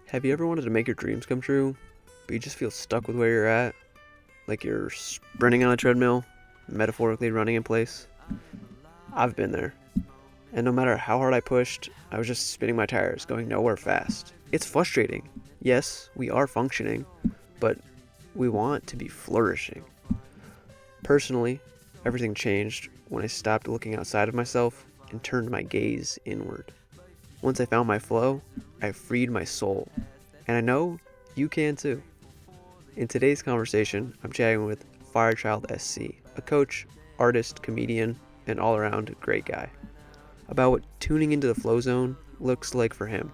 Have you ever wanted to make your dreams come true, but you just feel stuck with where you're at? Like you're sprinting on a treadmill, metaphorically running in place? I've been there. And no matter how hard I pushed, I was just spinning my tires, going nowhere fast. It's frustrating. Yes, we are functioning, but we want to be flourishing. Personally, everything changed when I stopped looking outside of myself and turned my gaze inward. Once I found my flow, I freed my soul. And I know you can too. In today's conversation, I'm chatting with FirechildSC, a coach, artist, comedian, and all-around great guy, about what tuning into the flow zone looks like for him,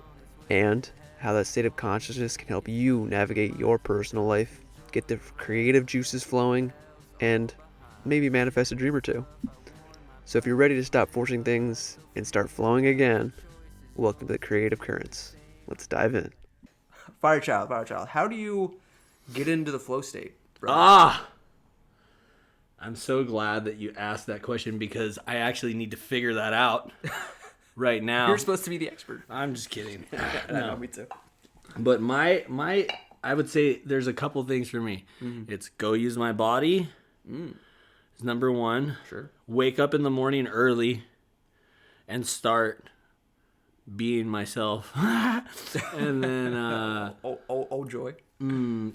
and how that state of consciousness can help you navigate your personal life, get the creative juices flowing, and maybe manifest a dream or two. So if you're ready to stop forcing things and start flowing again, welcome to the Creative Currents. Let's dive in. Firechild, how do you get into the flow state, bro? I'm so glad that you asked that question because I actually need to figure that out right now. You're supposed to be the expert. I'm just kidding. No, me too. But my I would say there's a couple things for me. Mm-hmm. It's go use my body. It's number one. Sure. Wake up in the morning early and start being myself. And then oh joy.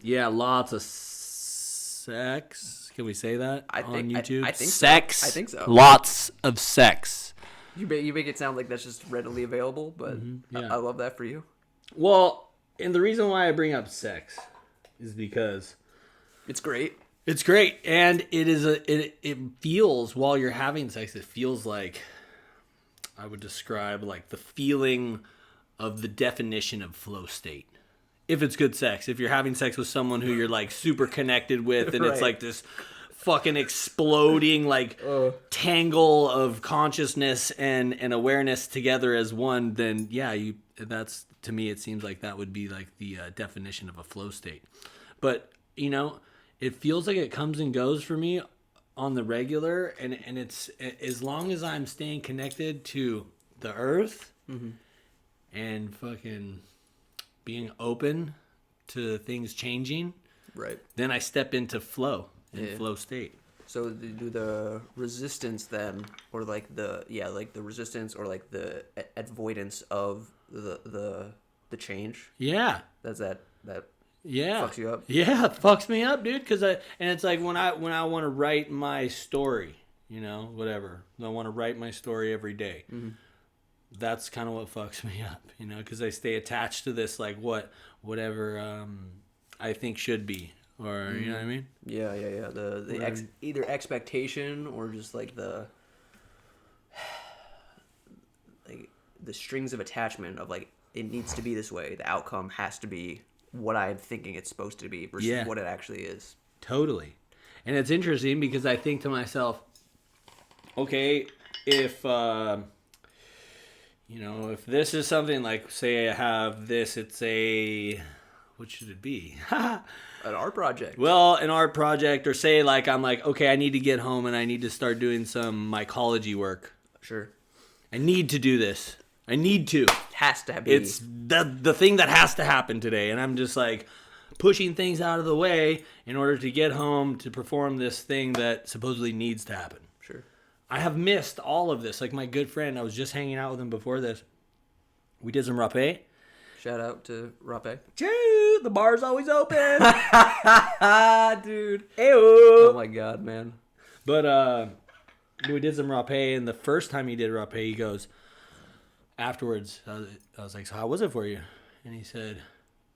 Yeah, lots of sex. Can we say that on YouTube? I think sex. So. I think so. Lots of sex. You make it sound like that's just readily available, but yeah. I love that for you. Well, and the reason why I bring up sex is because it's great. It's great, and it feels while you're having sex. It feels like I would describe like the feeling of the definition of flow state. If it's good sex, if you're having sex with someone who you're like super connected with, and It's like this fucking exploding like tangle of consciousness and awareness together as one, then yeah, that's to me it seems like that would be like the definition of a flow state. But it feels like it comes and goes for me on the regular, and it's as long as I'm staying connected to the earth and fucking being open to things changing, right? Then I step into flow flow state. So do the resistance then, or like the resistance or like the avoidance of the change? Yeah, that's that. Yeah, fucks you up. Yeah, it fucks me up, dude. And it's like when I want to write my story, whatever. I want to write my story every day. Mm-hmm. That's kind of what fucks me up, because I stay attached to this, like whatever I think should be, or you know what I mean? Yeah. The either expectation or just like the strings of attachment of like it needs to be this way. The outcome has to be what I'm thinking it's supposed to be versus what it actually is. Totally. And it's interesting because I think to myself, okay, if if this is something like, say I have this, it's what should it be? An art project. Well, an art project, or say like I'm like, okay, I need to get home and I need to start doing some mycology work. Sure. I need to do this. I need to. Has to be. It's the thing that has to happen today. And I'm just like pushing things out of the way in order to get home to perform this thing that supposedly needs to happen. Sure. I have missed all of this. Like my good friend, I was just hanging out with him before this. We did some rapé. Shout out to rapé. Dude, the bar's always open. Dude. Ew. Oh my God, man. But we did some rapé, and the first time he did rapé, he goes, afterwards, I was like, so how was it for you? And he said,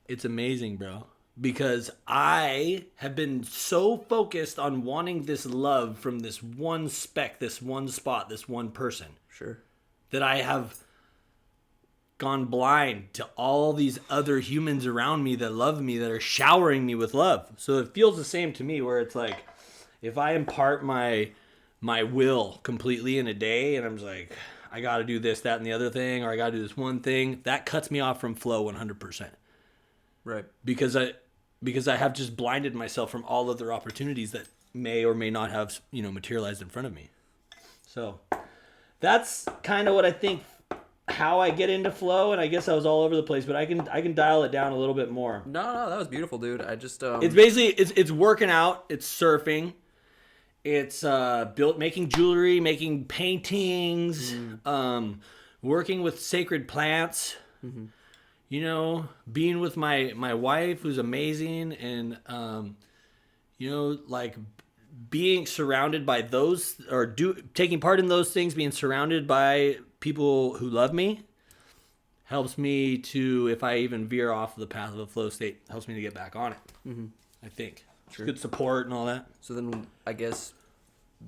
it's amazing, bro. Because I have been so focused on wanting this love from this one speck, this one spot, this one person. Sure. That I have gone blind to all these other humans around me that love me, that are showering me with love. So it feels the same to me, where it's like, if I impart my will completely in a day, and I'm just like, I got to do this, that, and the other thing, or I got to do this one thing, that cuts me off from flow 100%. Right. Because I have just blinded myself from all other opportunities that may or may not have, materialized in front of me. So that's kind of what I think how I get into flow, and I guess I was all over the place, but I can dial it down a little bit more. No, that was beautiful, dude. I just It's basically it's working out, it's surfing, it's making jewelry, making paintings, working with sacred plants. You know, being with my wife, who's amazing, and you know, like being surrounded by those, or taking part in those things, being surrounded by people who love me, helps me to, if I even veer off the path of a flow state, helps me to get back on it. I think. Sure. Good support and all that. So then, I guess,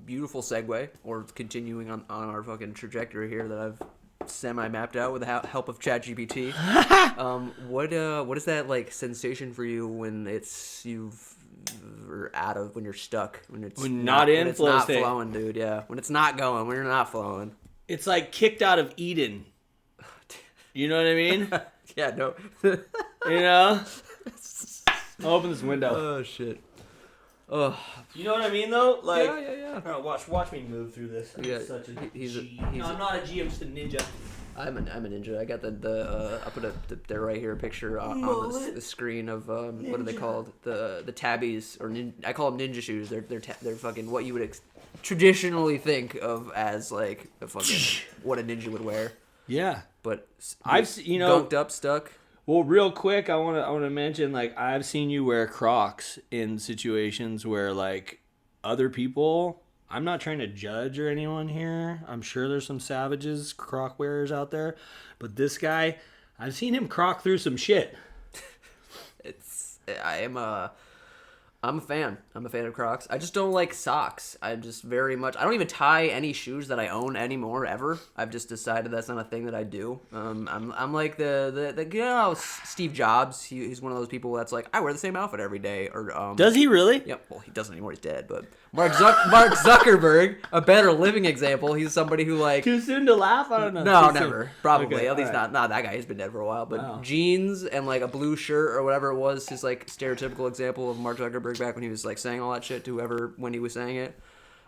beautiful segue, or continuing on our fucking trajectory here that I've semi-mapped out with the help of ChatGPT. What is that like sensation for you when when you're stuck, when it's not in when it's flow not state. flowing, dude? Yeah, when it's not going, when you're not flowing. It's like kicked out of Eden. You know what I mean? Yeah, no. You know? I'll open this window. Oh shit. Oh. You know what I mean, though? Like, Yeah. Oh, watch me move through this. Yeah, Such a he's a- G. he's No, a- I'm not a G. I'm just a ninja. I'm a ninja. I got I put there right here a picture on the screen of what are they called, the tabbies, or I call them ninja shoes. They're fucking what you would traditionally think of as like a fucking what a ninja would wear, Yeah. but gunked up, stuck. Well, real quick, I want to mention, like, I've seen you wear Crocs in situations where, like, other people. I'm not trying to judge or anyone here. I'm sure there's some savages, Croc wearers out there, but this guy, I've seen him croc through some shit. I'm a fan. I'm a fan of Crocs. I just don't like socks. I don't even tie any shoes that I own anymore ever. I've just decided that's not a thing that I do. I'm like the you know, Steve Jobs. He's one of those people that's like, I wear the same outfit every day. Or Does he really? Yep. Well, he doesn't anymore. He's dead. But Mark Zuckerberg, a better living example. He's somebody who like. Too soon to laugh? I don't know. No, Too soon. never. Probably. Okay, At least all right. not that guy. He's been dead for a while. But Wow. jeans and like a blue shirt or whatever it was, his like stereotypical example of Mark Zuckerberg back when he was like saying all that shit to whoever when he was saying it.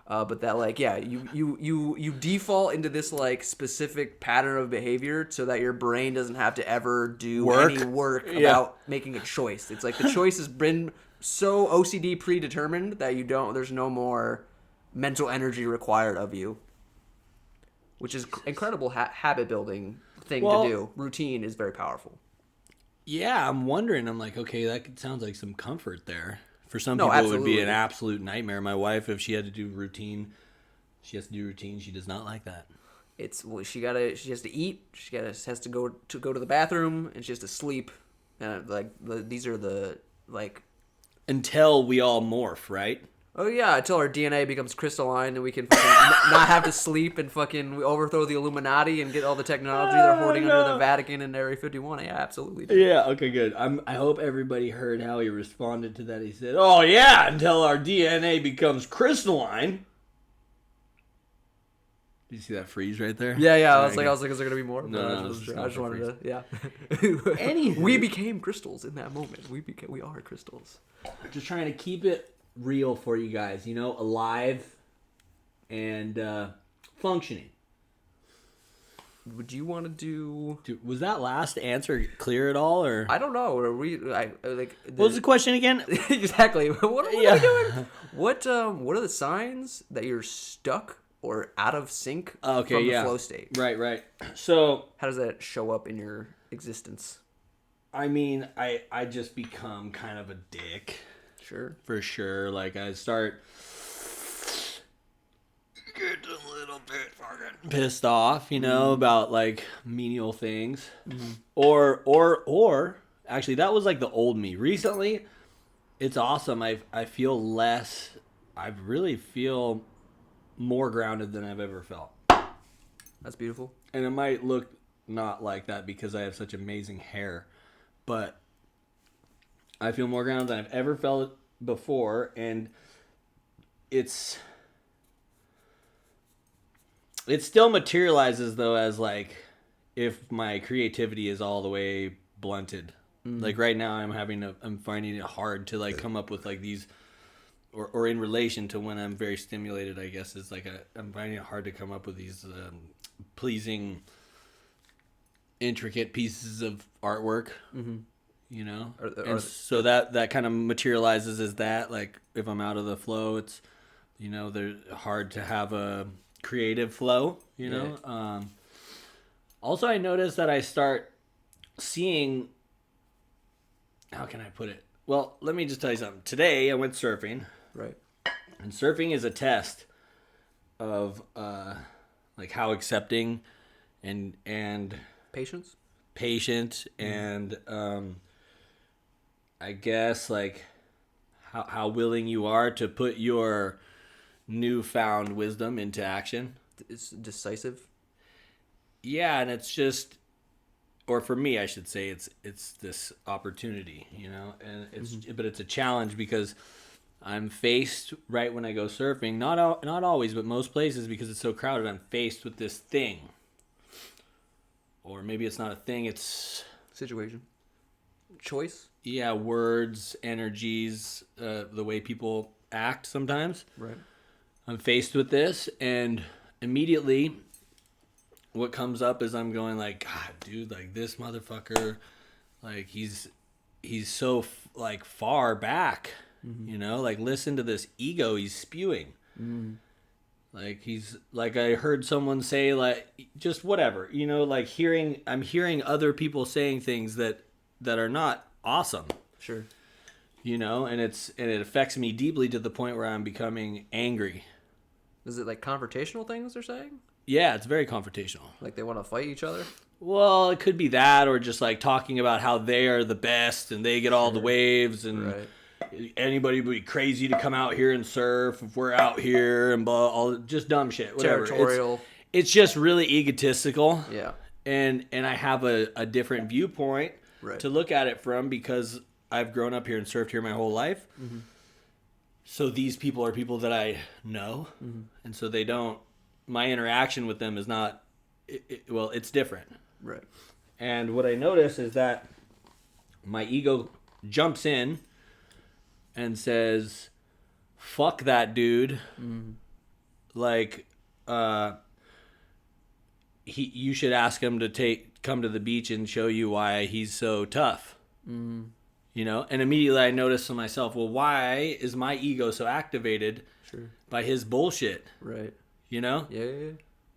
But that like, yeah, you default into this like specific pattern of behavior so that your brain doesn't have to ever do any work about making a choice. It's like the choice has been so OCD predetermined that there's no more mental energy required of you, which is incredible habit building thing to do. Routine is very powerful. Yeah, I'm wondering. I'm like, okay, that sounds like some comfort there. For some No, people, it would absolutely. be an absolute nightmare. My wife, if she had to do routine, she does not like that. She has to eat. Has to go to the bathroom, and she has to sleep. And these are the like. Until we all morph, right? Oh yeah, until our DNA becomes crystalline and we can fucking not have to sleep and fucking we overthrow the Illuminati and get all the technology they're hoarding under the Vatican and Area 51. Yeah, absolutely. Dude. Yeah, okay, good. I hope everybody heard how he responded to that. He said, oh yeah, until our DNA becomes crystalline. Did you see that freeze right there? Yeah. I Sorry, was like, is there gonna be more? No, I it's just just wanted to, yeah. Anywho. We became crystals in that moment. We are crystals. Just trying to keep it real for you guys, alive and functioning. Would you want to do? Dude, was that last answer clear at all, or I don't know. Are we like? what was the question again? Exactly. What are we doing? What are the signs that you're stuck or out of sync from the flow state? Right. So how does that show up in your existence? I mean, I just become kind of a dick. Sure. For sure. Like, I start getting a little bit fucking pissed off, about, like, menial things. Mm-hmm. Or, actually, that was, like, the old me. Recently, it's awesome. I really feel more grounded than I've ever felt. That's beautiful. And it might look not like that because I have such amazing hair, but I feel more grounded than I've ever felt before, and it still materializes though as like if my creativity is all the way blunted. Mm-hmm. Like right now, I'm finding it hard to like come up with like these, or in relation to when I'm very stimulated, I guess is like I'm finding it hard to come up with these pleasing intricate pieces of artwork. Mm-hmm. You know, Are so that kind of materializes as that. Like if I'm out of the flow, it's they're hard to have a creative flow. You know. Also, I noticed that I start seeing. How can I put it? Well, let me just tell you something. Today, I went surfing. Right. And surfing is a test of like how accepting and Patience. patient and I guess like how willing you are to put your newfound wisdom into action. It's decisive. Yeah, and it's just, or for me, I should say, it's this opportunity, and but it's a challenge because I'm faced right when I go surfing, not always, but most places because it's so crowded. I'm faced with this thing, or maybe it's not a thing. It's Situation. Choice. yeah, words, energies, the way people act sometimes. Right. I'm faced with this, and immediately what comes up is I'm going like, God, dude, like this motherfucker, like he's so like far back, like listen to this ego he's spewing. Like he's like, I heard someone say like just whatever, like I'm hearing other people saying things that are not awesome. Sure. And it affects me deeply to the point where I'm becoming angry. Is it like confrontational things they're saying? Yeah, it's very confrontational. Like they want to fight each other? Well, it could be that, or just like talking about how they are the best and they get all the waves, and anybody would be crazy to come out here and surf if we're out here, and blah, all just dumb shit. Whatever. Territorial. It's just really egotistical. Yeah. And I have a different viewpoint to look at it from because I've grown up here and surfed here my whole life. Mm-hmm. So these people are people that I know, and so they don't. My interaction with them is not. It's different. Right. And what I notice is that my ego jumps in and says, "Fuck that dude." Like, you should ask him to come to the beach and show you why he's so tough. And immediately I notice to myself, well, why is my ego so activated by his bullshit? Right. Yeah.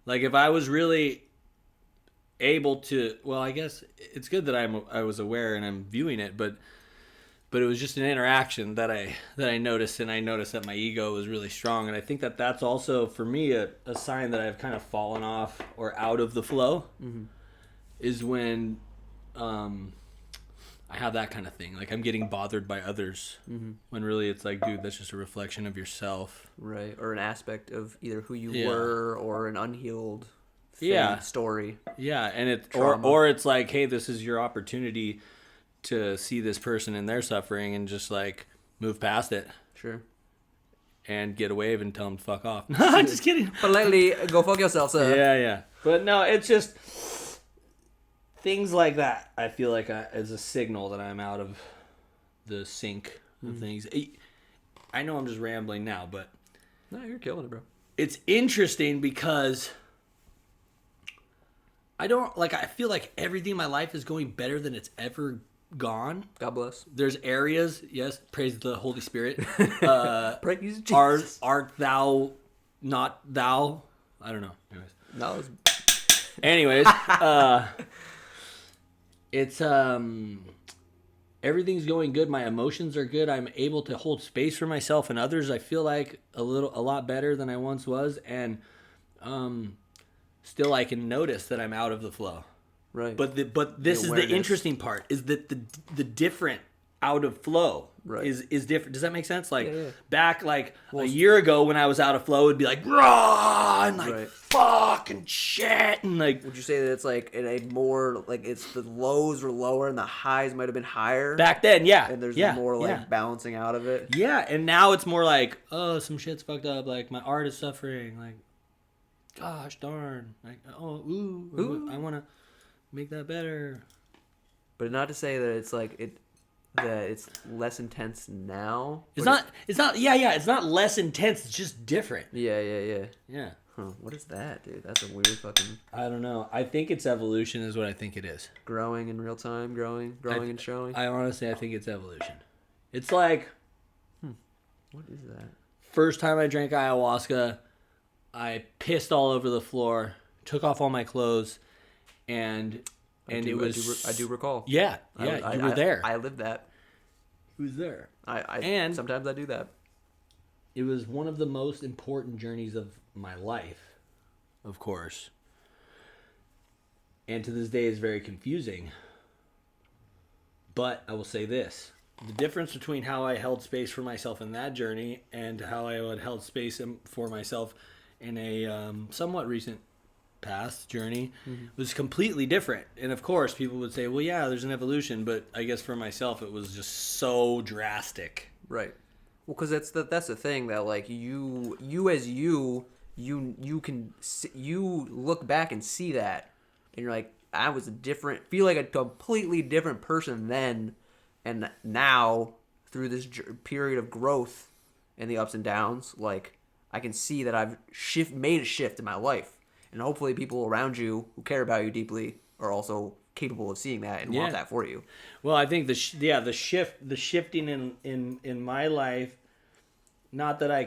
Like if I was really able to, well, I guess it's good that I was aware and I'm viewing it, but it was just an interaction that I noticed, and I noticed that my ego was really strong, and I think that that's also for me a sign that I've kind of fallen off or out of the flow, is when I have that kind of thing. Like I'm getting bothered by others when really it's like, dude, that's just a reflection of yourself. Right. Or an aspect of either who you were or an unhealed story. Yeah. And or it's like, hey, this is your opportunity to see this person in their suffering and just like move past it. Sure. And get a wave and tell them to fuck off. I'm just kidding. Politely go fuck yourself, sir. Yeah. But no, it's just things like that. I feel like as a signal that I'm out of the sync of things. I know I'm just rambling now, but no, you're killing it, bro. It's interesting because I feel like everything in my life is going better than it's ever gone. God bless. There's areas, yes, praise the Holy Spirit. Praise Jesus. Art thou not thou? I don't know. Anyways. It's everything's going good. My emotions are good. I'm able to hold space for myself and others. I feel like a lot better than I once was, and still I can notice that I'm out of the flow. Right. But this is the interesting part, is that the different out of flow is different. Does that make sense? Like back a year ago when I was out of flow, it'd be like raw and like fuck and shit and like. Would you say that it's like in a more like it's the lows were lower and the highs might have been higher back then? Yeah. And there's more like balancing out of it. Yeah, and now it's more like, oh, some shit's fucked up. Like my art is suffering. Like, gosh darn. Like, oh, ooh. I want to make that better. But not to say that it's like that it's less intense now. It's not less intense, it's just different. Yeah. Yeah. Huh, what is that, dude? That's a weird fucking I don't know. I think it's evolution is what I think it is. growing in real time, growing and showing. I honestly, I think it's evolution. It's like What is that? first time I drank ayahuasca, I pissed all over the floor, took off all my clothes, and I do recall. Yeah, you were there. I lived that. He was there. And sometimes I do that. It was one of the most important journeys of my life, of course. And to this day is very confusing. But I will say this. The difference between how I held space for myself in that journey and how I had held space for myself in a somewhat recent past journey was completely different. And of course, people would say, well, yeah, there's an evolution. But I guess for myself, it was just so drastic. Right. Well, because that's the thing that like you can you look back and see that, and you're like, I was feel like a completely different person then, and now through this period of growth and the ups and downs, like I can see that I've made a shift in my life, and hopefully people around you who care about you deeply are also capable of seeing that and want that for you. Well, I think the shifting in my life, not that I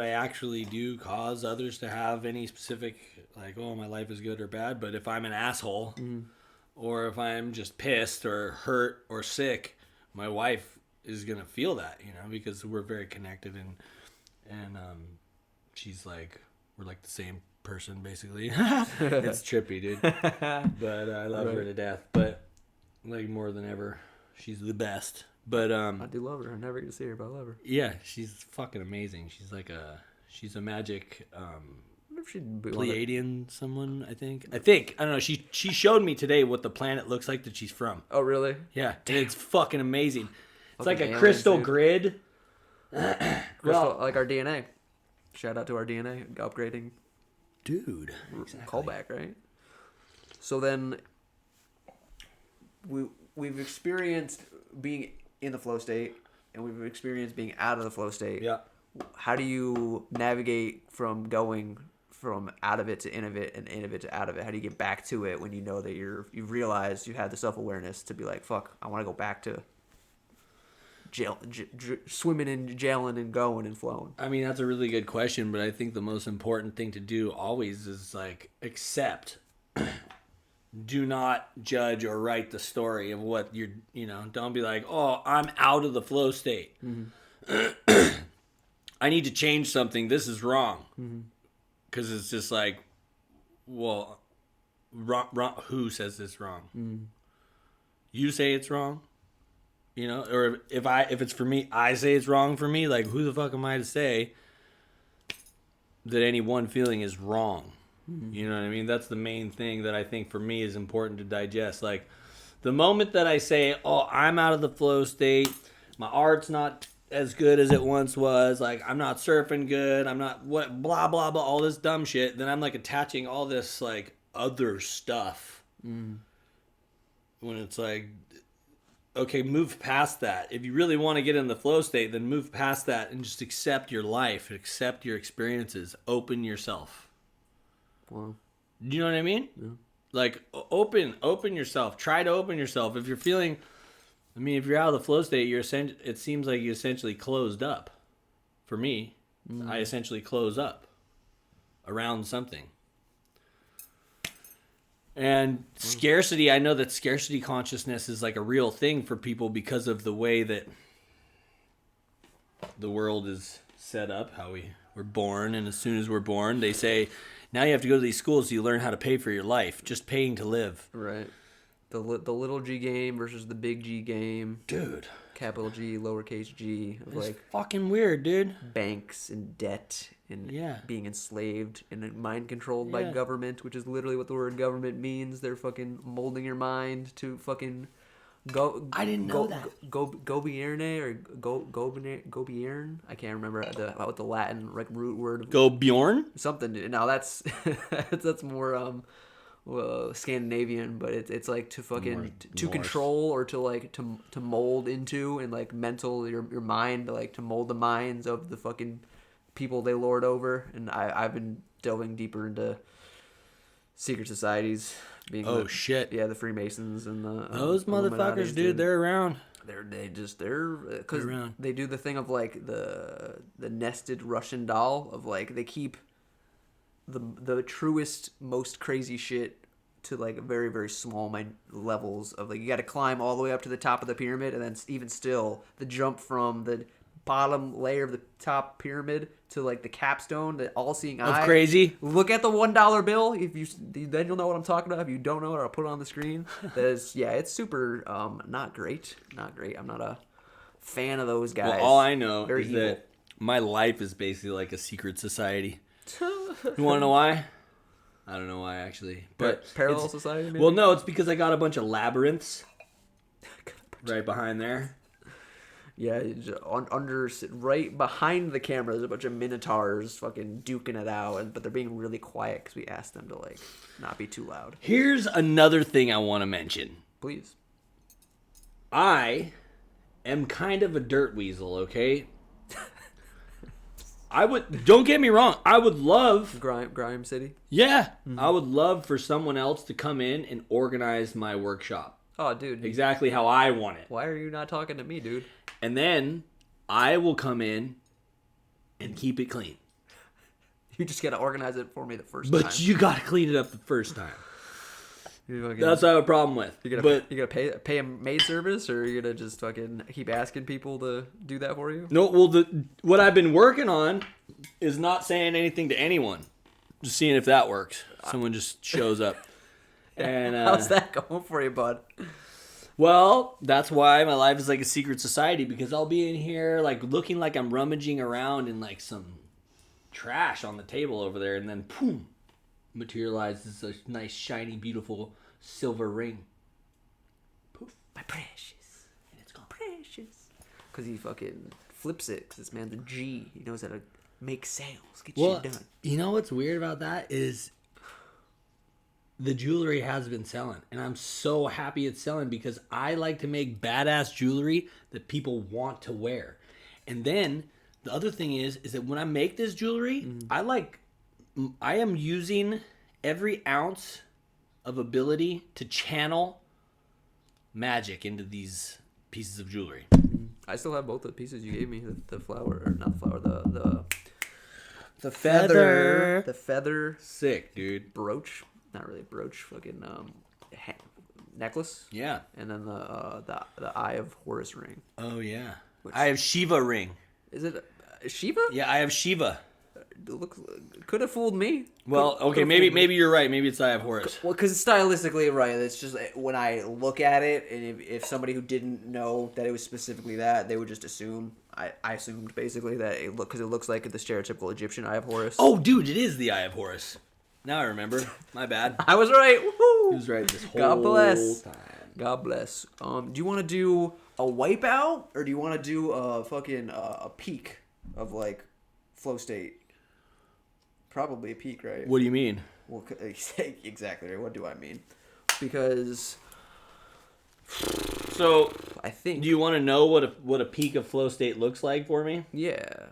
actually do cause others to have any specific like, oh, my life is good or bad, but if I'm an asshole or if I'm just pissed or hurt or sick, my wife is gonna feel that, because we're very connected and she's like, we're like the same person basically. It's trippy, dude. But I love her to death. But like more than ever, she's the best. But I do love her. I never get to see her, but I love her. Yeah, she's fucking amazing. She's a magic I wonder if she'd be Pleiadian someone. I think I don't know. She showed me today what the planet looks like that she's from. Oh really? Yeah, and it's fucking amazing. It's like a aliens, crystal dude. grid. Crystal, like our DNA. Shout out to our DNA upgrading. Dude, exactly. Callback, right? So then we've experienced being in the flow state, and we've experienced being out of the flow state. Yeah. How do you navigate from going from out of it to in of it and in of it to out of it? How do you get back to it when you know that you've realized you had the self-awareness to be like, fuck, I want to go back to swimming and jailing and going and flowing? I mean, that's a really good question, but I think the most important thing to do always is like accept. Do not judge or write the story of what you're, don't be like, oh, I'm out of the flow state. Mm-hmm. I need to change something. This is wrong. Because it's just like, well, wrong, who says it's wrong? Mm-hmm. You say it's wrong? Or if it's for me, I say it's wrong for me. Like, who the fuck am I to say that any one feeling is wrong? You know what I mean? That's the main thing that I think for me is important to digest. Like, the moment that I say, oh, I'm out of the flow state, my art's not as good as it once was, like, I'm not surfing good, I'm not, what, blah, blah, blah, all this dumb shit, then I'm, like, attaching all this, like, other stuff. When it's like, okay, move past that. If you really want to get in the flow state, then move past that and just accept your life, accept your experiences, open yourself. Wow. Do you know what I mean? Yeah. Like, open yourself. Try to open yourself. If you're feeling, if you're out of the flow state, it seems like you essentially closed up. For me, I essentially close up around something. And scarcity, I know that scarcity consciousness is like a real thing for people because of the way that the world is set up, how we're born, and as soon as we're born, they say, now you have to go to these schools so you learn how to pay for your life. Just paying to live. Right. The little G game versus the big G game. Dude. Capital G, lowercase g. Of It's like fucking weird, dude. Banks and debt and Yeah. being enslaved and mind controlled by Yeah. government, which is literally what the word government means. They're fucking molding your mind to fucking go. I didn't know that. Go Gobierne or Gobierne. I can't remember what the Latin like root word. Go Bjorn? Something. Now that's that's more Scandinavian, but it's like to fucking to Norse. control or to like to mold into and like mental your mind, like to mold the minds of the fucking people they lord over, and I've been delving deeper into secret societies. Being Shit. Yeah, the Freemasons and the Those motherfuckers, Illuminatis, dude, they're around. they're because around. they do the thing of like the nested Russian doll of like they keep the truest, most crazy shit to like very, very small levels of like you got to climb all the way up to the top of the pyramid, and then even still the jump from the bottom layer of the top pyramid to like the capstone, the all-seeing eye. Of crazy. Look at the $1 bill. Then you'll know what I'm talking about. If you don't know it, I'll put it on the screen. It's super not great. I'm not a fan of those guys. Well, all I know Very is evil. that my life is basically like a secret society. You want to know why? I don't know why, actually. But Parallel society, maybe? Well, no, it's because I got a bunch of labyrinths right behind there. Yeah, right behind the camera, there's a bunch of minotaurs fucking duking it out, but they're being really quiet because we asked them to like not be too loud. Here's another thing I want to mention. Please. I am kind of a dirt weasel, okay? Don't get me wrong, I would love... Grime City? Yeah, I would love for someone else to come in and organize my workshop. Oh, dude. Exactly how I want it. Why are you not talking to me, dude? And then I will come in and keep it clean. You just gotta organize it for me the first time. But you gotta clean it up the first time. You're That's what I have a problem with. You gotta pay a maid service, or you're gonna just fucking keep asking people to do that for you? No, well, what I've been working on is not saying anything to anyone. Just seeing if that works. Someone just shows up. And how's that going for you, bud? Well, that's why my life is like a secret society, because I'll be in here like looking like I'm rummaging around in like some trash on the table over there, and then boom, materializes a nice, shiny, beautiful silver ring. Poof. My precious. And it's gone. Precious. Because he fucking flips it, because this man's a G. He knows how to make sales, get Well, shit done. you know what's weird about that is the jewelry has been selling, and I'm so happy it's selling because I like to make badass jewelry that people want to wear. And then the other thing is that when I make this jewelry, I am using every ounce of ability to channel magic into these pieces of jewelry. I still have both the pieces you gave me, the flower, or not the flower, the feather. The feather Sick, dude. brooch. Not really a brooch, fucking necklace. Yeah. And then the Eye of Horus ring. Oh, yeah. I have Shiva ring. Is it Shiva? Yeah, I have Shiva. Could have fooled me. Well, okay, maybe you're right. Maybe it's Eye of Horus. Well, because stylistically, right, it's just when I look at it, and if somebody who didn't know that it was specifically that, they would just assume. I assumed basically that because it looks like the stereotypical Egyptian Eye of Horus. Oh, dude, it is the Eye of Horus. Now I remember. My bad. I was right. Woohoo! He was right this whole God bless. time. God bless. Do you want to do a wipeout, or do you want to do a fucking a peak of like flow state? Probably a peak, right? What do you mean? Well, exactly. Right? What do I mean? Because So, I think. do you want to know what a peak of flow state looks like for me? Yeah.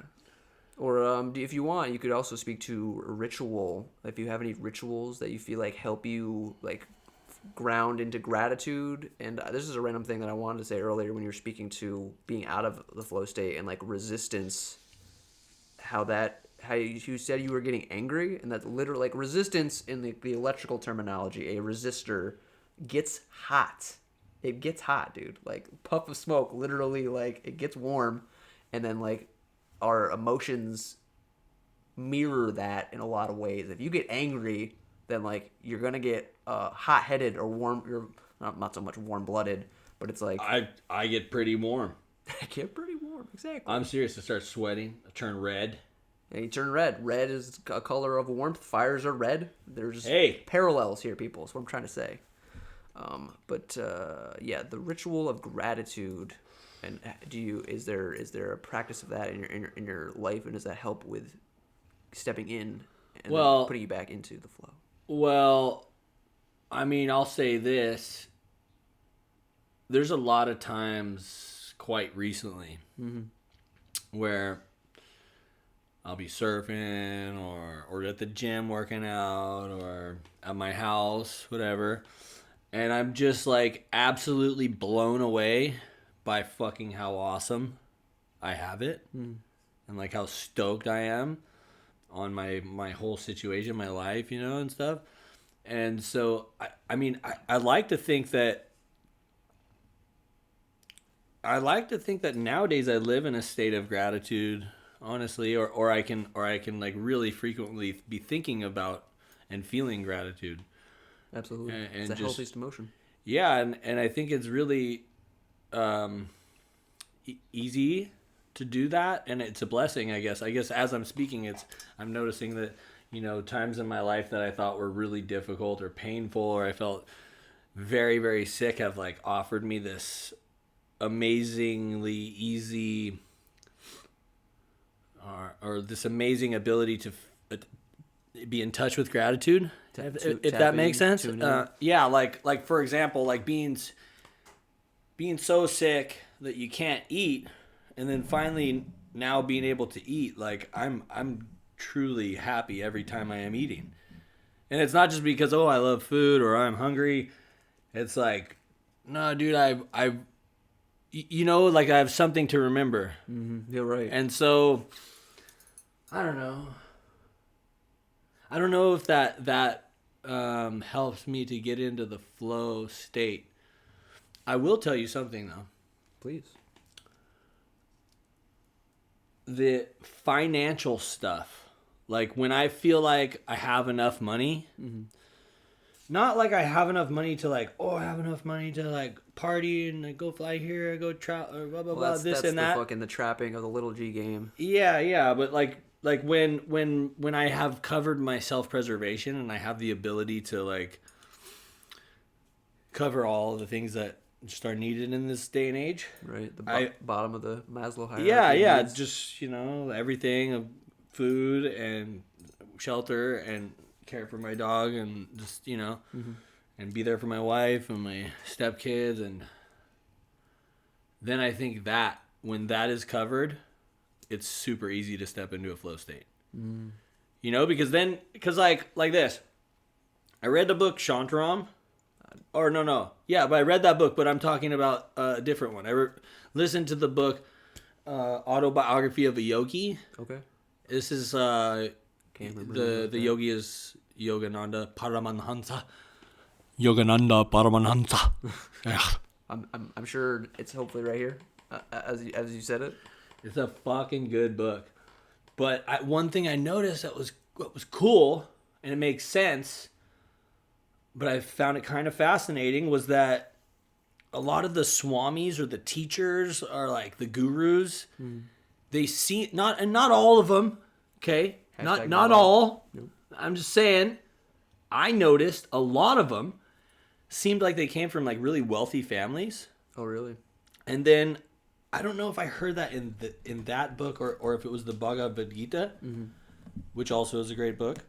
Or if you want, you could also speak to ritual. If you have any rituals that you feel like help you like ground into gratitude. And this is a random thing that I wanted to say earlier when you were speaking to being out of the flow state and like resistance. How you said you were getting angry, and that literally like resistance in the electrical terminology, a resistor gets hot. It gets hot, dude. Like puff of smoke, literally like it gets warm, and then like our emotions mirror that in a lot of ways. If you get angry, then like you're gonna get hot-headed or warm. You're not so much warm-blooded, but it's like I get pretty warm. I get pretty warm. Exactly. I'm serious. I start sweating. I turn red. And you turn red. Red is a color of warmth. Fires are red. There's parallels here, people. That's what I'm trying to say. Yeah, the ritual of gratitude. And is there a practice of that in your life, and does that help with stepping in and then putting you back into the flow? Well, I mean, I'll say this. There's a lot of times quite recently where I'll be surfing or at the gym working out or at my house, whatever. And I'm just like absolutely blown away by fucking how awesome I have it. And like how stoked I am on my whole situation, my life, you know, and stuff. And so, I mean, I like to think that nowadays I live in a state of gratitude, honestly, or I can like really frequently be thinking about and feeling gratitude. Absolutely. And it's the just, healthiest emotion. Yeah, and I think it's really easy to do that, and it's a blessing, I guess. I guess as I'm speaking, I'm noticing that, you know, times in my life that I thought were really difficult or painful or I felt very, very sick have like offered me this amazingly easy or this amazing ability to be in touch with gratitude, if that makes sense. Yeah, like for example, like being so sick that you can't eat, and then finally now being able to eat. Like I'm truly happy every time I am eating, and it's not just because I love food or I'm hungry. It's like, no, dude, I you know, like I have something to remember. Mm-hmm. You're right. And so I don't know if that helps me to get into the flow state. I will tell you something though. Please. The financial stuff, like when I feel like I have enough money, not like I have enough money to like, I have enough money to like party and like, go fly here, go travel, or blah blah blah, this and that. That's the trapping of the little G game. Yeah, but like when I have covered my self-preservation and I have the ability to like cover all of the things that just are needed in this day and age. Right. The bottom of the Maslow hierarchy. Yeah. Just, you know, everything of food and shelter and care for my dog and just, you know, and be there for my wife and my stepkids. And then I think that when that is covered, it's super easy to step into a flow state. You know, because like this, I read the book Shantaram. Or no. Yeah, but I read that book, but I'm talking about a different one. I listened to the book Autobiography of a Yogi. Okay. This is Can't remember the yogi is Yogananda Paramahansa. Yogananda Paramahansa. I'm sure it's hopefully right here, as you said it. It's a fucking good book. But one thing I noticed what was cool, and it makes sense, but I found it kind of fascinating, was that a lot of the swamis or the teachers are like the gurus. They see not all of them. Okay, not all. Nope. I'm just saying. I noticed a lot of them seemed like they came from like really wealthy families. Oh, really? And then I don't know if I heard that in that book or if it was the Bhagavad Gita, which also is a great book.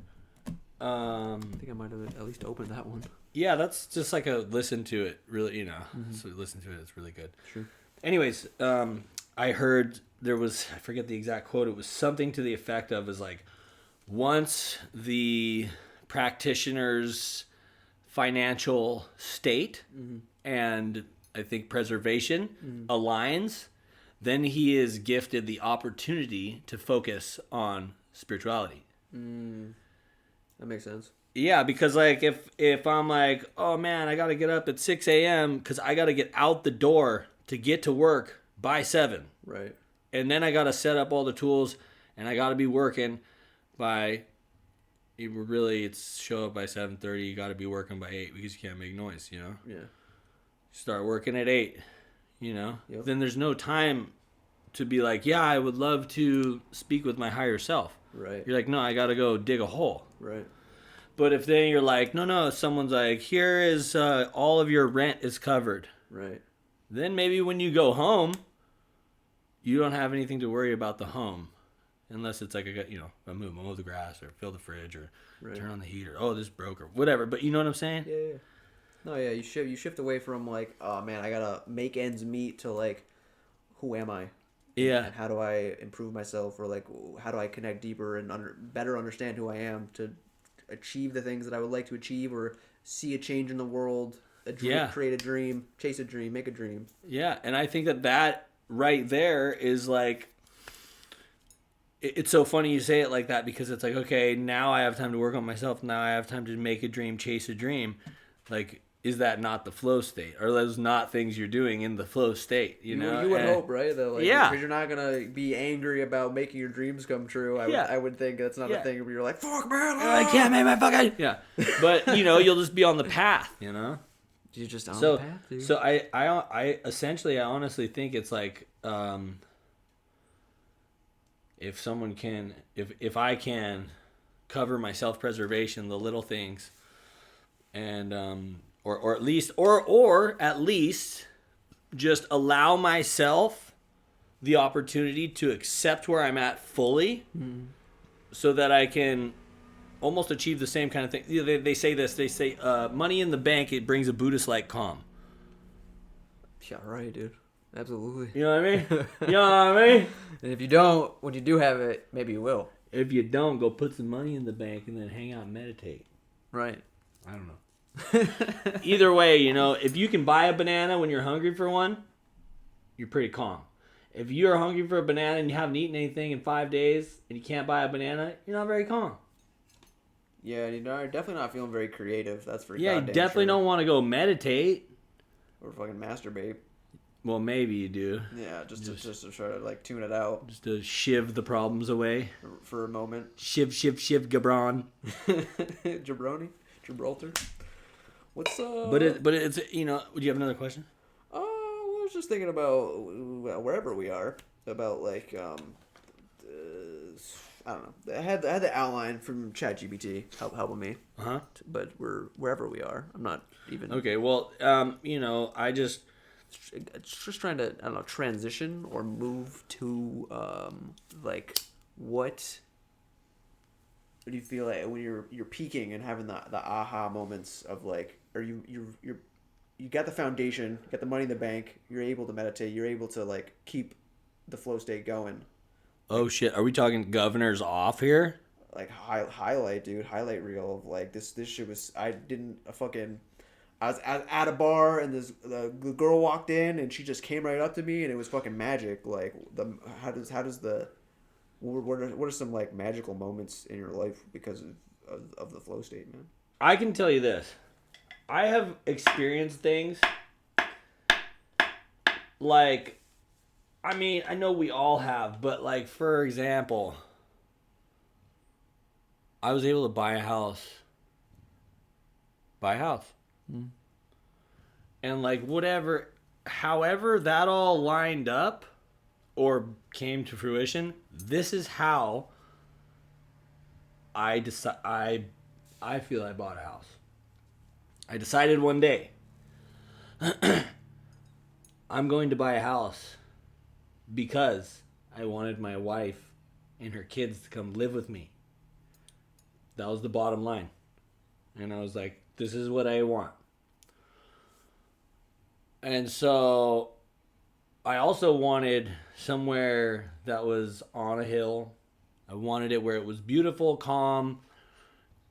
I think I might have at least opened that one. Yeah, that's just like a listen to it, really, you know. So listen to it, it's really good. Sure. Anyways, I heard there was, I forget the exact quote, it was something to the effect of is like, once the practitioner's financial state and I think preservation aligns, then he is gifted the opportunity to focus on spirituality. That makes sense. Yeah, because like if I'm like, oh man, I got to get up at 6 a.m. because I got to get out the door to get to work by 7. Right. And then I got to set up all the tools and I got to be working by, it's show up by 7:30. You got to be working by 8 because you can't make noise, you know? Yeah. Start working at 8, you know? Yep. Then there's no time to be like, yeah, I would love to speak with my higher self. Right. You're like, no, I got to go dig a hole. Right. But if then you're like, no, someone's like, here is all of your rent is covered. Right. Then maybe when you go home, you don't have anything to worry about the home. Unless it's like, I mow the grass or fill the fridge or turn on the heater. Oh, this broke or whatever. But you know what I'm saying? Yeah. No, yeah, you shift away from like, oh man, I gotta make ends meet to like, who am I? Yeah. And how do I improve myself, or like how do I connect deeper and better understand who I am to achieve the things that I would like to achieve, or see a change in the world, Yeah. create a dream, chase a dream, make a dream. Yeah, and I think that right there is like, it's so funny you say it like that, because it's like, okay, now I have time to work on myself. Now I have time to make a dream, chase a dream. Like, is that not the flow state? Are those not things you're doing in the flow state? You know, You would hope, right? That like, Yeah. because you're not gonna be angry about making your dreams come true. Yeah. I would think that's not Yeah. a thing where you're like, fuck man, I can't make my fucking But you'll just be on the path. You're just on So the path, dude. so I essentially, I honestly think it's like, if someone can, if I can cover my self-preservation, the little things, and or at least just allow myself the opportunity to accept where I'm at fully, so that I can almost achieve the same kind of thing. They say this. They say, money in the bank, it brings a Buddhist-like calm. Yeah, right, dude. Absolutely. You know what I mean? You know what I mean? And if you don't, when you do have it, maybe you will. If you don't, go put some money in the bank and then hang out and meditate. Right. I don't know. Either way, if you can buy a banana when you're hungry for one, you're pretty calm. If you're hungry for a banana and you haven't eaten anything in 5 days and you can't buy a banana, you're not very calm. Yeah, you're definitely not feeling very creative. That's for Yeah, you goddamn definitely sure. don't want to go meditate. Or fucking masturbate. Well, maybe you do. Yeah, just to try to like tune it out Just to shiv the problems away. for a moment. Shiv, Gabron. Gibraltar. What's But it's would you have another question? I was just thinking about wherever we are, about like I don't know. I had the outline from ChatGPT helping me. Uh-huh. But we're wherever we are. I'm not even Okay, well, I just just trying to, I don't know, transition or move to like what do you feel like when you're peaking and having the aha moments of like, are you got the foundation, you got the money in the bank, you're able to meditate, you're able to like keep the flow state going. Oh shit, are we talking governors off here? Like highlight reel of like this shit was, I was at a bar and the girl walked in and she just came right up to me and it was fucking magic. Like what are some like magical moments in your life because of the flow state, man? I can tell you this. I have experienced things like, I mean, I know we all have, but like, for example, I was able to buy a house. And like however that all lined up or came to fruition, this is how I feel I bought a house. I decided one day, I'm going to buy a house because I wanted my wife and her kids to come live with me. That was the bottom line. And I was like, this is what I want. And so I also wanted somewhere that was on a hill. I wanted it where it was beautiful, calm,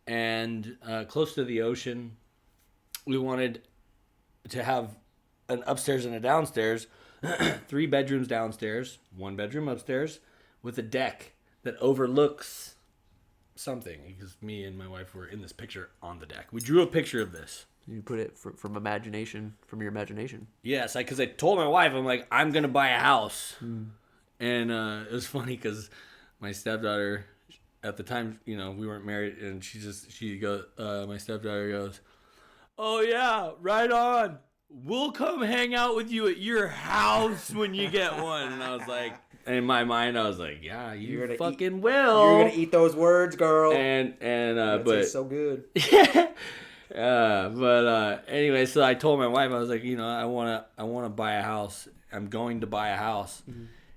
and close to the ocean. We wanted to have an upstairs and a downstairs, 3 bedrooms downstairs, 1 bedroom upstairs, with a deck that overlooks something. Because me and my wife were in this picture on the deck. We drew a picture of this. You put it from your imagination. Yes, because I told my wife, I'm like, I'm going to buy a house. And it was funny because my stepdaughter, at the time, we weren't married, and my stepdaughter goes, oh yeah, right on. We'll come hang out with you at your house when you get one. And I was like, in my mind, I was like, yeah, you fucking will. You're gonna eat those words, girl. But it's so good. Anyway, so I told my wife, I was like, I wanna buy a house. I'm going to buy a house,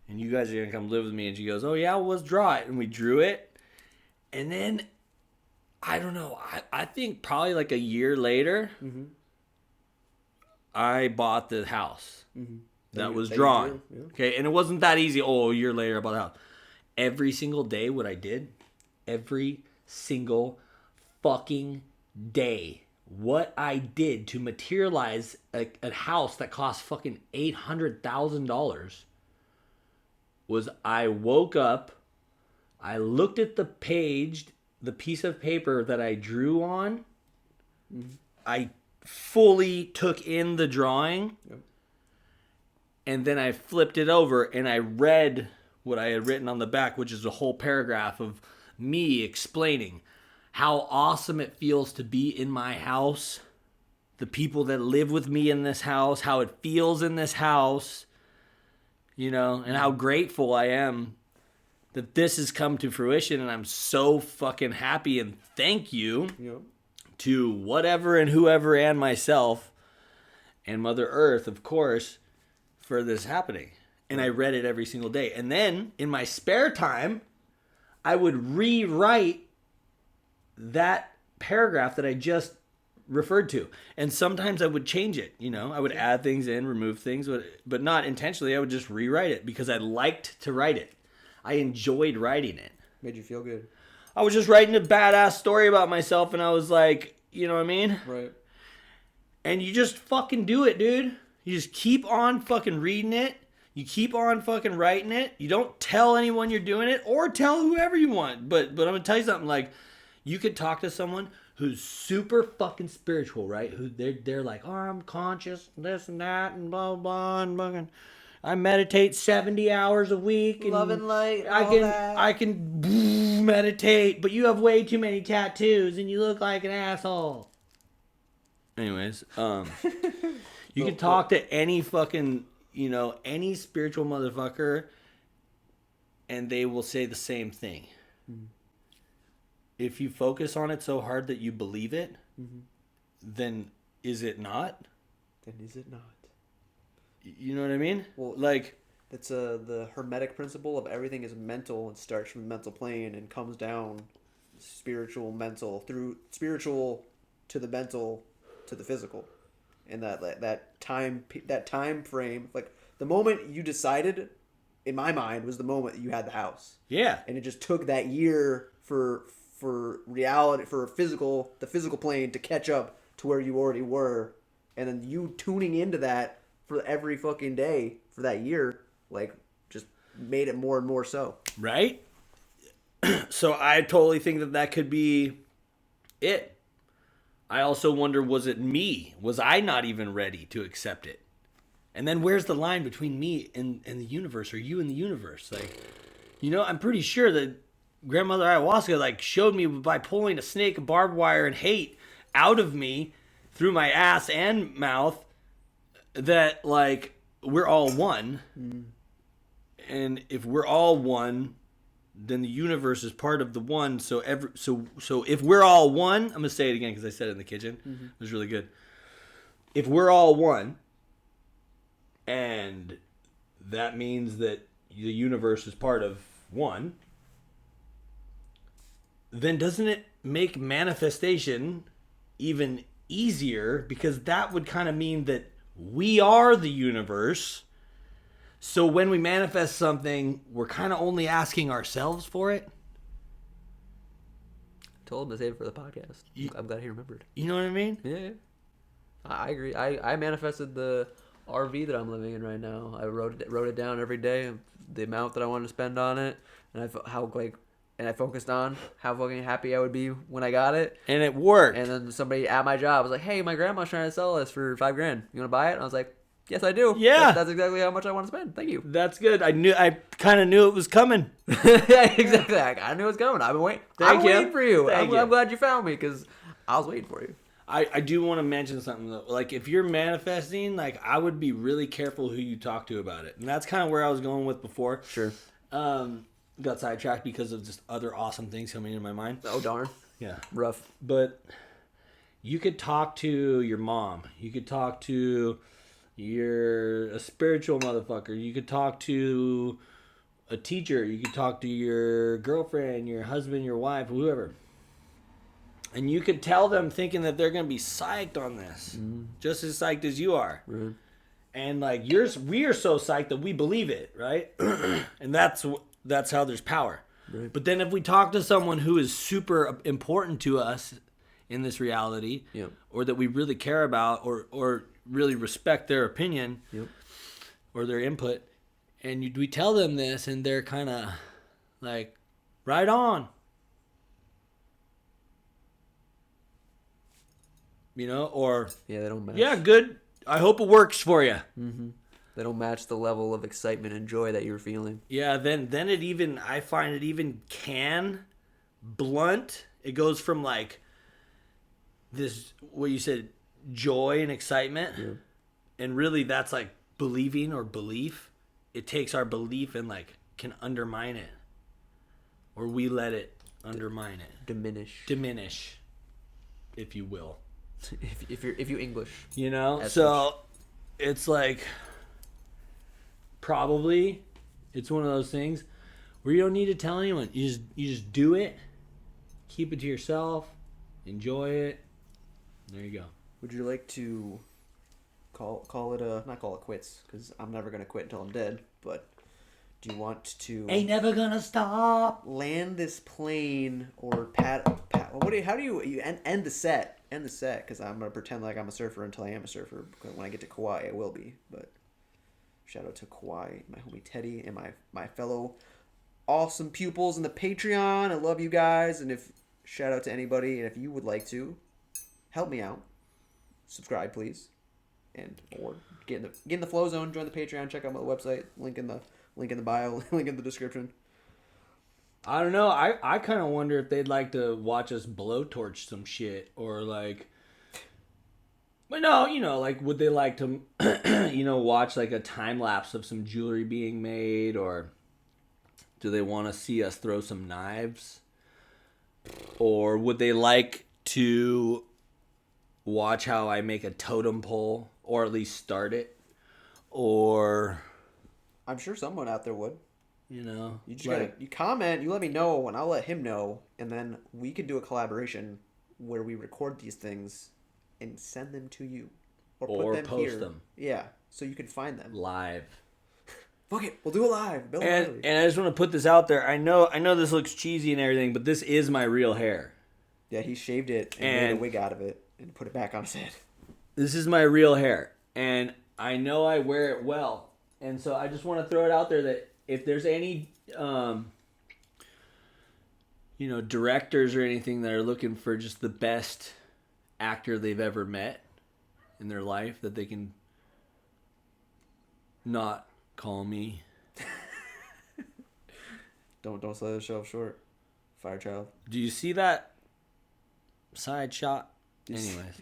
and you guys are gonna come live with me. And she goes, oh yeah, well, let's draw it. And we drew it, and then I don't know. I think probably like a year later, I bought the house. that was you drawn. drew, yeah. Okay, and it wasn't that easy. Oh, a year later about the house. Every single day, what I did, every single fucking day, what I did to materialize a house that cost fucking $800,000 was I woke up, I looked at the piece of paper that I drew on. Mm-hmm. I fully took in the drawing. Yep. And then I flipped it over and I read what I had written on the back, which is a whole paragraph of me explaining how awesome it feels to be in my house, the people that live with me in this house, how it feels in this house, you know, and how grateful I am that this has come to fruition. And I'm so fucking happy and thank you to whatever and whoever and myself and Mother Earth, of course, for this happening. And I read it every single day. And then in my spare time, I would rewrite that paragraph that I just referred to. And sometimes I would change it, you know. I would add things in, remove things, but not intentionally. I would just rewrite it because I liked to write it. I enjoyed writing it. Made you feel good. I was just writing a badass story about myself and I was like, you know what I mean? Right. And you just fucking do it, dude. You just keep on fucking reading it. You keep on fucking writing it. You don't tell anyone you're doing it or tell whoever you want. But I'm going to tell you something. Like, you could talk to someone who's super fucking spiritual, right? Who they're like, oh, I'm conscious, this and that, and blah, blah, and fucking, I meditate 70 hours a week. And love and light, I can meditate, but you have way too many tattoos and you look like an asshole. Anyways, you can talk to any fucking, you know, any spiritual motherfucker and they will say the same thing. Mm-hmm. If you focus on it so hard that you believe it, then is it not? Then is it not? You know what I mean? Well, like, it's the Hermetic principle of everything is mental and starts from the mental plane and comes down spiritual, mental, through spiritual to the mental to the physical. And that time frame, like the moment you decided, in my mind, was the moment that you had the house. Yeah. And it just took that year for reality, for the physical plane to catch up to where you already were, and then you tuning into that for every fucking day for that year, like, just made it more and more so. Right? So I totally think that could be it. I also wonder, was it me? Was I not even ready to accept it? And then where's the line between me and the universe, or you and the universe? Like, you know, I'm pretty sure that Grandmother Ayahuasca, like, showed me by pulling a snake of barbed wire and hate out of me through my ass and mouth that, like, we're all one. Mm. And if we're all one, then the universe is part of the one. So if we're all one, I'm gonna say it again because I said it in the kitchen. Mm-hmm. It was really good. If we're all one, and that means that the universe is part of one, then doesn't it make manifestation even easier? Because that would kind of mean that we are the universe. So when we manifest something, we're kind of only asking ourselves for it. Told him to save it for the podcast. I'm glad he remembered. You know what I mean? Yeah. I agree. I manifested the RV that I'm living in right now. I wrote it down every day, the amount that I wanted to spend on it, and I focused on how fucking happy I would be when I got it. And it worked. And then somebody at my job was like, hey, my grandma's trying to sell this for $5,000. You want to buy it? And I was like, yes, I do. Yeah. That's exactly how much I want to spend. Thank you. That's good. I kind of knew it was coming. Yeah, exactly. I knew it was coming. I've been waiting. I'm waiting for you. I'm glad you found me because I was waiting for you. I do want to mention something though. Like, if you're manifesting, like, I would be really careful who you talk to about it. And that's kind of where I was going with before. Sure. Got sidetracked because of just other awesome things coming into my mind. Oh, darn. Yeah. Rough. But you could talk to your mom. You could talk to a spiritual motherfucker. You could talk to a teacher. You could talk to your girlfriend, your husband, your wife, whoever. And you could tell them thinking that they're going to be psyched on this. Mm. Just as psyched as you are. Right. And like we are so psyched that we believe it, right? And that's how there's power. Right. But then if we talk to someone who is super important to us in this reality, Yep. or that we really care about, or really respect their opinion, Yep. or their input, and we tell them this, and they're kind of like, right on. You know, or Yeah, they don't match. yeah, good. I hope it works for you. Mm-hmm. They don't match the level of excitement and joy that you're feeling. Yeah, then it even, I find it even can blunt. It goes from like this, what you said, joy and excitement, Yeah. and really that's like believing or belief. It takes our belief and like can undermine it, or we let it undermine it, diminish, if you will. if you English, You know, as so it's like probably it's one of those things where you don't need to tell anyone. You just do it, keep it to yourself, enjoy it. There you go. would you like to call it not call it quits, because I'm never gonna quit until I'm dead, but do you want to Ain't never gonna stop. land this plane or pat how do you end the set? End the set, because I'm gonna pretend like I'm a surfer until I am a surfer. Because when I get to Kauai, I will be. But shout out to Kauai, my homie Teddy, and my fellow awesome pupils in the Patreon. I love you guys, and if shout out to anybody, and if you would like to help me out, subscribe please, and or get in the Flowzone, join the Patreon, check out my website, link in the bio, link in the description. I don't know. I kind of wonder if they'd like to watch us blowtorch some shit, or like, but no, you know, like, would they like to, you know, watch like a time lapse of some jewelry being made, or do they want to see us throw some knives, or would they like to watch how I make a totem pole, or at least start it, or I'm sure someone out there would. you know, You just like, you comment, you let me know, and I'll let him know, and then we can do a collaboration where we record these things and send them to you, or put them post here. them Yeah, so you can find them live. Fuck it, we'll do it live. Bill And O'Reilly. I just want to put this out there. I know this looks cheesy and everything, but this is my real hair. Yeah, he shaved it and made a wig out of it and put it back on his head. This is my real hair, and I know I wear it well. And so I just want to throw it out there that if there's any, you know, directors or anything that are looking for just the best actor they've ever met in their life, that they can not call me. Don't sell the shelf short. Firechild. Do you see that side shot? Anyways,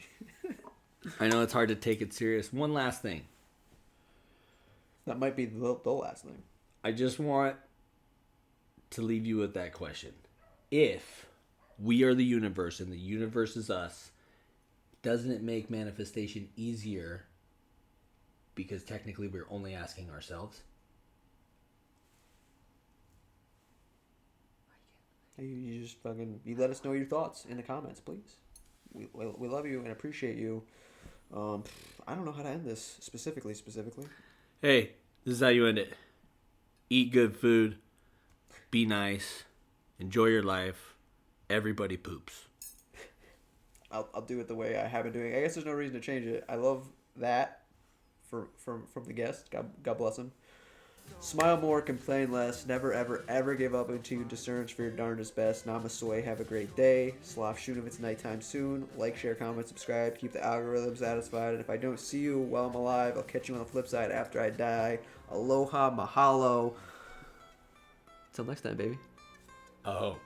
I know it's hard to take it serious. One last thing. That might be the last thing. I just want to leave you with that question. If we are the universe and the universe is us, doesn't it make manifestation easier? Because technically we're only asking ourselves. You just you let us know your thoughts in the comments, please. We love you and appreciate you. I don't know how to end this specifically. Hey, this is how you end it. Eat good food. Be nice. Enjoy your life. Everybody poops. I'll do it the way I have been doing. I guess there's no reason to change it. I love that from the guest. God bless him. Smile more, complain less. Never, ever, ever give up until you discern for your darndest best. Namaste. Have a great day. Sloth shoot if it's nighttime soon. Like, share, comment, subscribe. Keep the algorithm satisfied. And if I don't see you while I'm alive, I'll catch you on the flip side after I die. Aloha, mahalo. Till next time, baby. Oh.